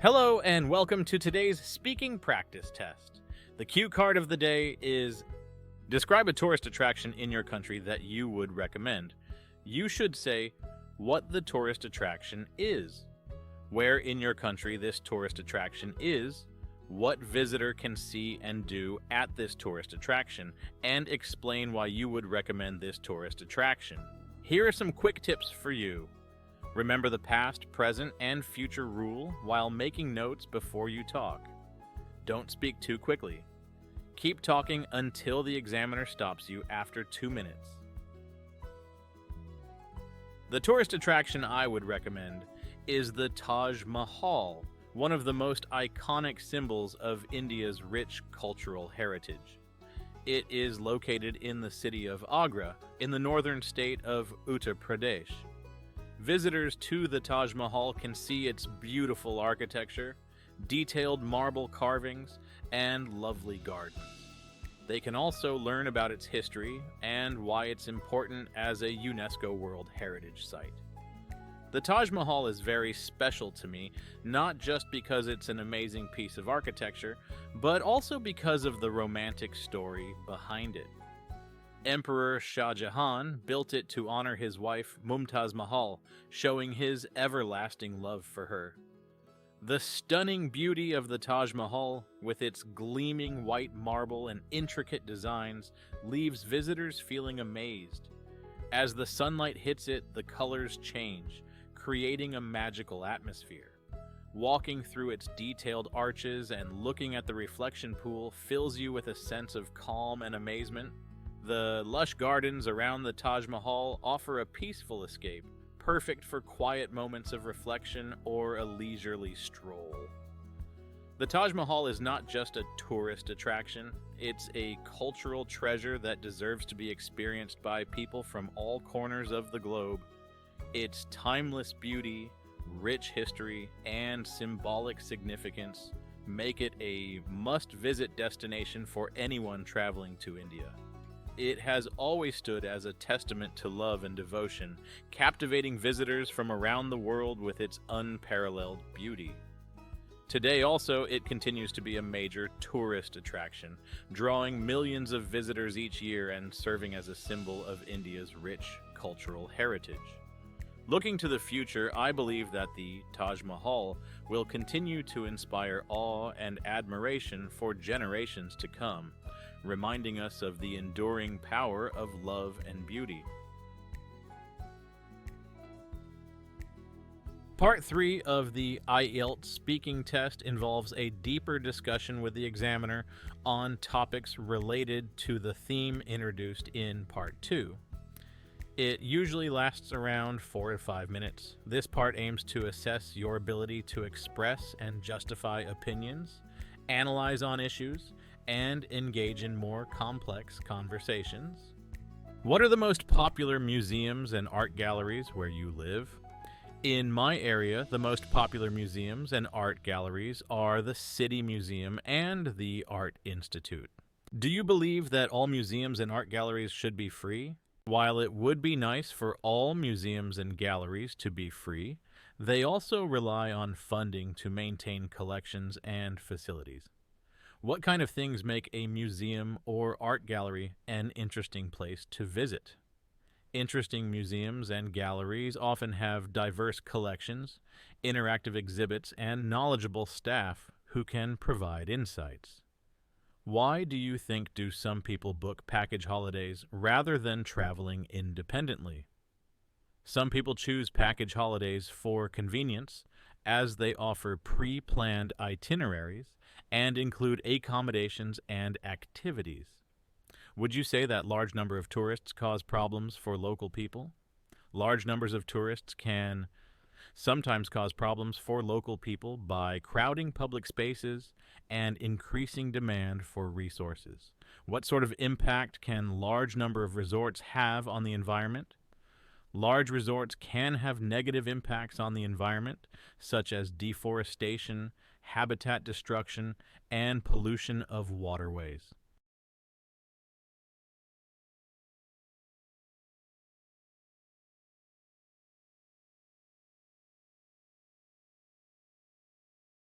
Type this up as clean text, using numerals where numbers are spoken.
Hello and welcome to today's speaking practice test. The cue card of the day is describe a tourist attraction in your country that you would recommend. You should say what the tourist attraction is, where in your country this tourist attraction is, what visitor can see and do at this tourist attraction, and explain why you would recommend this tourist attraction. Here are some quick tips for you. Remember the past, present, and future rule while making notes before you talk. Don't speak too quickly. Keep talking until the examiner stops you after 2 minutes. The tourist attraction I would recommend is the Taj Mahal, one of the most iconic symbols of India's rich cultural heritage. It is located in the city of Agra, in the northern state of Uttar Pradesh. Visitors to the Taj Mahal can see its beautiful architecture, detailed marble carvings, and lovely gardens. They can also learn about its history and why it's important as a UNESCO World Heritage Site. The Taj Mahal is very special to me, not just because it's an amazing piece of architecture, but also because of the romantic story behind it. Emperor Shah Jahan built it to honor his wife Mumtaz Mahal, showing his everlasting love for her. The stunning beauty of the Taj Mahal, with its gleaming white marble and intricate designs, leaves visitors feeling amazed. As the sunlight hits it, the colors change, creating a magical atmosphere. Walking through its detailed arches and looking at the reflection pool fills you with a sense of calm and amazement. The lush gardens around the Taj Mahal offer a peaceful escape, perfect for quiet moments of reflection or a leisurely stroll. The Taj Mahal is not just a tourist attraction, it's a cultural treasure that deserves to be experienced by people from all corners of the globe. Its timeless beauty, rich history, and symbolic significance make it a must-visit destination for anyone traveling to India. It has always stood as a testament to love and devotion, captivating visitors from around the world with its unparalleled beauty. Today also, it continues to be a major tourist attraction, drawing millions of visitors each year and serving as a symbol of India's rich cultural heritage. Looking to the future, I believe that the Taj Mahal will continue to inspire awe and admiration for generations to come, reminding us of the enduring power of love and beauty. Part 3 of the IELTS speaking test involves a deeper discussion with the examiner on topics related to the theme introduced in Part 2. It usually lasts around 4 to 5 minutes. This part aims to assess your ability to express and justify opinions, analyze on issues, and engage in more complex conversations. What are the most popular museums and art galleries where you live? In my area, the most popular museums and art galleries are the City Museum and the Art Institute. Do you believe that all museums and art galleries should be free? While it would be nice for all museums and galleries to be free, they also rely on funding to maintain collections and facilities. What kind of things make a museum or art gallery an interesting place to visit? Interesting museums and galleries often have diverse collections, interactive exhibits, and knowledgeable staff who can provide insights. Why do you think do some people book package holidays rather than traveling independently? Some people choose package holidays for convenience, as they offer pre-planned itineraries and include accommodations and activities. Would you say that large number of tourists cause problems for local people? Large numbers of tourists can sometimes cause problems for local people by crowding public spaces and increasing demand for resources. What sort of impact can large number of resorts have on the environment? Large resorts can have negative impacts on the environment, such as deforestation, habitat destruction, and pollution of waterways.